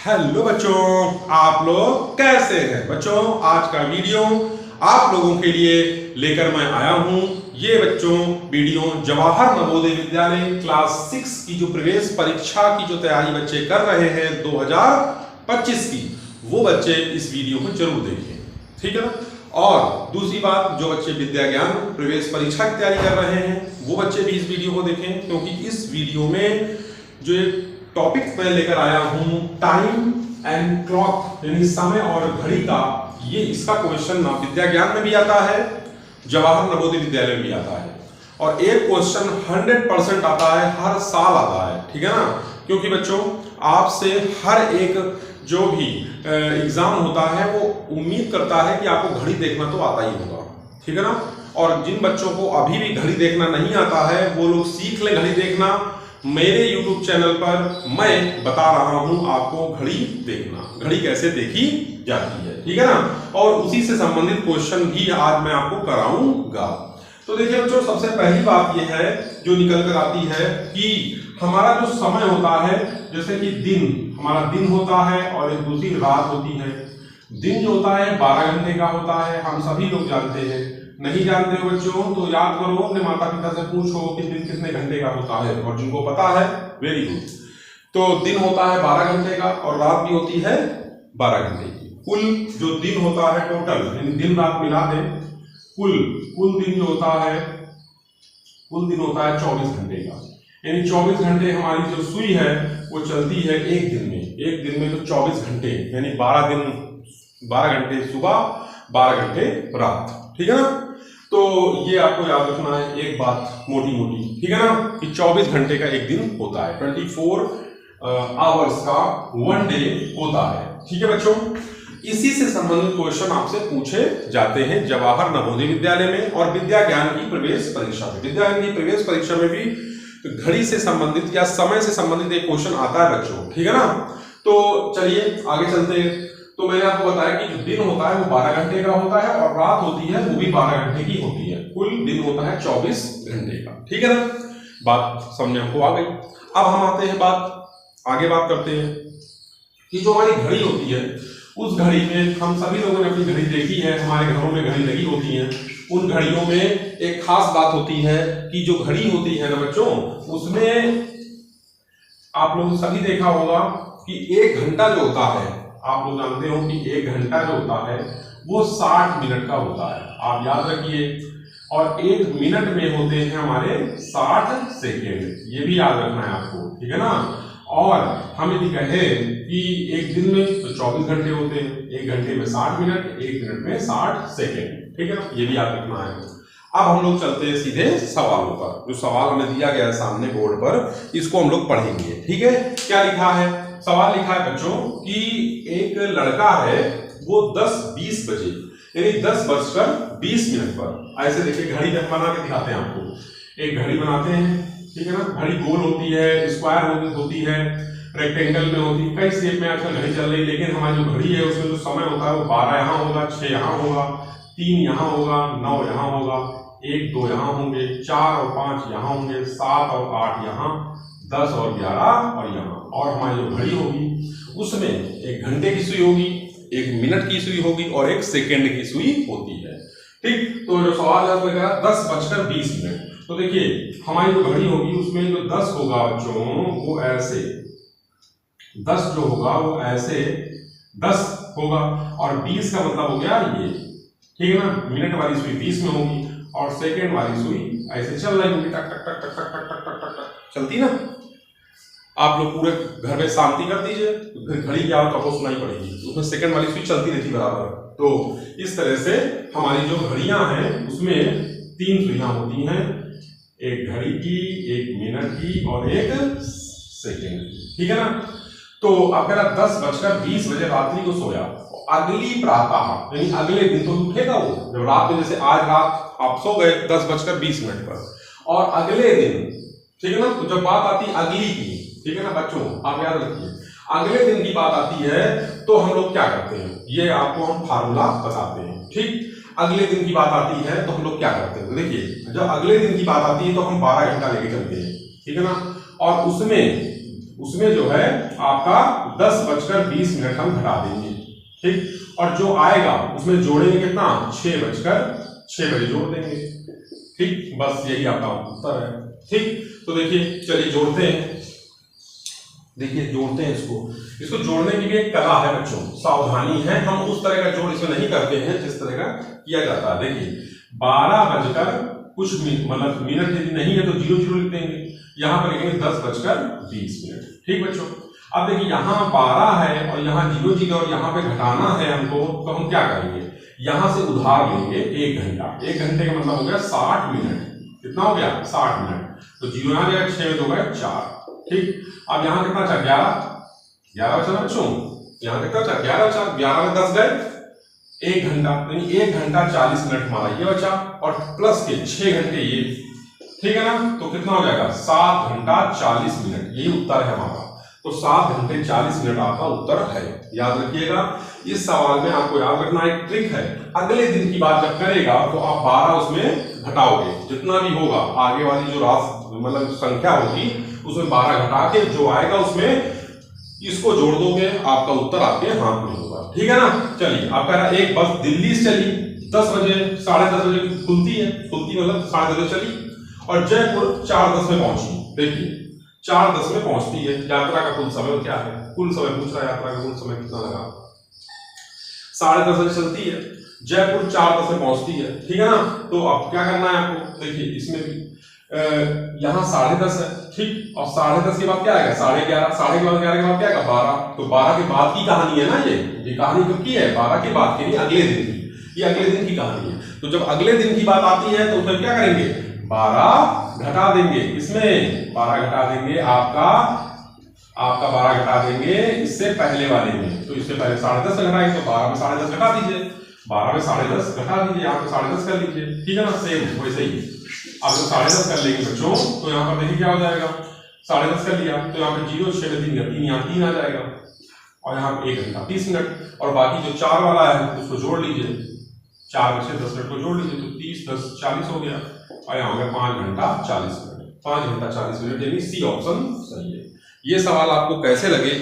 Hello बच्चों, आप लोग कैसे हैं? बच्चों, आज का वीडियो आप लोगों के लिए लेकर मैं आया हूं। ये बच्चों वीडियो जवाहर नवोदय विद्यालय क्लास 6 की जो प्रवेश परीक्षा की जो तैयारी बच्चे कर रहे हैं 2025 की, वो बच्चे इस वीडियो को जरूर देखें, ठीक है ना। और दूसरी बात, जो बच्चे विद्या ज्ञान प्रवेश परीक्षा की तैयारी कर रहे हैं वो बच्चे भी इस वीडियो को देखें, क्योंकि इस वीडियो में जो एक टॉपिक मैं लेकर आया हूं टाइम एंड क्लॉक, यानी समय और घड़ी का, ये इसका क्वेश्चन ना विद्या ज्ञान में भी आता है, जवाहर नवोदय विद्यालय में भी आता है, और एक क्वेश्चन 100% आता है, हर साल आता है, ठीक है ना। क्योंकि बच्चों, आपसे हर एक जो भी एग्जाम होता है वो उम्मीद करता है कि आपको घड़ी देखना तो आता ही होगा, ठीक है ना। और जिन बच्चों को अभी भी घड़ी देखना नहीं आता है वो लोग सीख ले घड़ी देखना। मेरे YouTube चैनल पर मैं बता रहा हूं आपको घड़ी देखना, घड़ी कैसे देखी जाती है, ठीक है ना। और उसी से संबंधित क्वेश्चन भी आज मैं आपको कराऊंगा। तो देखिए बच्चों, सबसे पहली बात यह है जो निकल कर आती है कि हमारा जो समय होता है, जैसे कि दिन, हमारा दिन होता है और एक दूसरी रात होती है। दिन जो होता है 12 घंटे का होता है, हम सभी लोग जानते हैं। नहीं जानते हो बच्चों तो याद करो, अपने माता पिता से पूछो कि दिन कितने घंटे का होता है, और जिनको पता है वेरी गुड। तो दिन होता है 12 घंटे का और रात भी होती है 12 घंटे की। कुल जो दिन होता है टोटल, यानी दिन रात मिला दें, कुल दिन जो होता है, कुल दिन होता है 24 घंटे का। यानी 24 घंटे हमारी जो सुई है वो चलती है एक दिन में। एक दिन में तो 24 घंटे, यानी 12 दिन, 12 घंटे सुबह, 12 घंटे रात, ठीक है ना। तो ये आपको याद रखना है एक बात मोटी मोटी, ठीक है ना, कि 24 घंटे का एक दिन होता है, 24 आवर्स का वन डे होता है, ठीक है बच्चों। इसी से संबंधित क्वेश्चन आपसे पूछे जाते हैं जवाहर नवोदय विद्यालय में और विद्या ज्ञान की प्रवेश परीक्षा में। विद्या ज्ञान की प्रवेश परीक्षा में भी घड़ी से संबंधित या समय से संबंधित एक क्वेश्चन आता है बच्चों, ठीक है ना। तो चलिए आगे चलते हैं। तो मैंने आपको बताया कि जो दिन होता है वो 12 घंटे का होता है और रात होती है वो भी 12 घंटे की होती है। कुल दिन होता है 24 घंटे का, ठीक है ना। बात समझ हमको आ गई। अब हम आते हैं आगे बात करते हैं कि जो हमारी घड़ी होती है, उस घड़ी में हम सभी लोगों ने अपनी घड़ी देखी है, हमारे घरों में घड़ी लगी होती है। उन घड़ियों में एक खास बात होती है कि जो घड़ी होती है ना बच्चों, उसमें आप लोग सभी देखा होगा कि 1 घंटा जो होता है, आप लोग जानते हो कि 1 घंटा जो होता है वो 60 मिनट का होता है, आप याद रखिए। और 1 मिनट में होते हैं हमारे 60 सेकेंड, ये भी याद रखना है आपको, ठीक है ना। और हम यदि कहें कि एक दिन में तो 24 घंटे होते हैं, 1 घंटे में 60 मिनट, 1 मिनट में 60 सेकेंड, ठीक है ना, ये भी याद रखना है। अब हम लोग चलते हैं सीधे सवालों पर। जो सवाल हमें दिया गया है सामने बोर्ड पर, इसको हम लोग पढ़ेंगे, ठीक है। क्या लिखा है? सवाल लिखा है बच्चों कि एक लड़का है, वो 10:20 बजे, यानी 10:20 पर, ऐसे देखिए घड़ी बना के दिखाते हैं आपको। एक घड़ी बनाते हैं, ठीक है ना। घड़ी गोल होती है, स्क्वायर होती है, रेक्टेंगल में होती है, कई शेप में आजकल घड़ी चल रही है। लेकिन हमारी जो घड़ी है उसमें जो समय होता है वो 12 यहाँ होगा, 6 यहाँ होगा, 3 यहाँ होगा, 9 यहाँ होगा, 1 2 यहाँ होंगे, 4 और 5 यहाँ होंगे, 7 और 8 यहाँ, 10 और 11 और यहाँ। और हमारी जो घड़ी होगी उसमें 1 घंटे की सुई होगी, 1 मिनट की सुई होगी और 1 सेकेंड की सुई होती है, ठीक। तो जो सवाल है वो 10:20। तो देखिए हमारी जो घड़ी होगी उसमें जो 10 होगा बच्चों वो ऐसे, 10 जो होगा वो ऐसे 10 होगा, और 20 का मतलब हो गया ये, ठीक है ना। मिनट वाली सुई 20 में होगी और सेकेंड वाली सुई ऐसे चल रही होगी, टक टक टक टक टक टक टक टक टक चलती ना। आप लोग पूरे घर में शांति कर दीजिए, फिर घड़ी की आवाज आपको सुनाई पड़ेगी, उसमें सेकंड वाली स्विच चलती रहती बराबर। तो इस तरह से हमारी जो घड़ियां हैं उसमें 3 सुइयां होती हैं, एक घड़ी की, 1 मिनट की और 1 सेकेंड की, ठीक है ना। तो अब कह रहा 10:20 बजे रात्रि को सोया, अगली प्रातः यानी अगले दिन तो उठेगा वो, जब रात में, जैसे आज रात आप सो गए 10:20 पर, और अगले दिन, ठीक है ना। तो जब बात आती अगली की, ठीक है ना बच्चों, आप याद रखिए, अगले दिन की बात आती है तो हम लोग क्या करते हैं, ये आपको हम फार्मूला बताते हैं, ठीक। अगले दिन की बात आती है तो हम लोग क्या करते हैं, देखिए जब अगले दिन की बात आती है तो हम 12 घंटा लेके चलते हैं, ठीक है ना। और उसमें उसमें जो है आपका 10:20 हम घटा देंगे, ठीक। और जो आएगा उसमें जोड़ेंगे कितना, 6:06 जोड़ देंगे, ठीक। बस यही आपका उत्तर है, ठीक। तो देखिए चलिए जोड़ते हैं, देखिए जोड़ते हैं इसको जोड़ने की भी एक कला है बच्चों, सावधानी है। हम उस तरह का जोड़ इसमें नहीं करते हैं जिस तरह का किया जाता है। देखिए 12 कुछ मतलब मिनट यदि नहीं है तो 00 लिख देंगे, यहाँ पर लिखेंगे 10:20, ठीक बच्चों। अब देखिए यहाँ 12 है और यहाँ 00 और यहाँ पे घटाना है हमको, तो हम क्या करेंगे, यहाँ से उधार लेंगे 1 घंटा। 1 घंटे का मतलब हो गया 60 मिनट। कितना हो गया, 60 मिनट। तो 0 यहाँ जाएगा, 6 में तो हो गया 4, ठीक। अब यहाँ कितना बचा, 11 बचा बच्चों, यहाँ कितना बचा, 11 बचा। 11 में 10 गए, 1 घंटा, यानी 1 घंटा 40 मिनट हमारा ये बचा, और प्लस के 6 घंटे ये, ठीक है ना। तो कितना हो जाएगा, 7 घंटा 40 मिनट, यही उत्तर है हमारा। तो 7 घंटे 40 मिनट आपका उत्तर है। याद रखिएगा, इस सवाल में आपको याद रखना एक ट्रिक है, अगले दिन की बात जब करेगा तो आप 12 उसमें घटाओगे, जितना भी होगा आगे वाली जो राशि मतलब संख्या होगी उसमें 12 घटा के जो आएगा उसमें इसको जोड़ दोगे, आपका उत्तर आपके हाथ में होगा, ठीक है ना। चलिए आप कह रहा एक बस दिल्ली से चली 10 बजे, 10:30 बजे खुलती है, मतलब 10:30 चली और जयपुर 4:10 में पहुंची। देखिए 4:10 में पहुंचती है, यात्रा का कुल समय क्या है, कुल समय पूछ रहा है, यात्रा का कुल समय कितना लगा, 10:30 बजे चलती है, जयपुर 4:10 में पहुंचती है, ठीक है ना। तो अब क्या करना है आपको, देखिए इसमें भी यहाँ 10:30 है, ठीक। और 10:30 के बाद क्या आएगा, 11:30, 11:30 के बाद क्या आएगा, 12। तो 12 के बाद की कहानी है ना, ये कहानी कब की है, 12 के बाद की नहीं, अगले दिन की, ये अगले दिन की कहानी है। तो जब अगले दिन की बात आती है तो फिर क्या करेंगे, 12 घटा देंगे, इसमें 12 घटा देंगे, आपका 12 घटा देंगे इससे पहले वाले में। तो इससे पहले 10:30 से घटाएंगे तो 12 में 10:30 घटा दीजिए, 12 में 10:30 घटा दीजिए, यहाँ पे 10:30 कर लीजिए, ठीक है ना। सेम वैसे ही अब जब 10:30 कर लेंगे बच्चों तो यहाँ पर देखिए क्या हो जाएगा, 10:30 कर लिया तो यहाँ पे 0, 6 में 3 यहाँ 3 आ जाएगा, और यहाँ पे 1 घंटा 30 मिनट, और बाकी जो 4 वाला है उसको जोड़ लीजिए, 4 में से 10 मिनट को जोड़ लीजिए, तो 30 10 40 हो गया, और यहाँ हो गया 5 घंटा 40 मिनट, 5 घंटा 40 मिनट, यानी सी ऑप्शन सही है। ये सवाल आपको कैसे लगे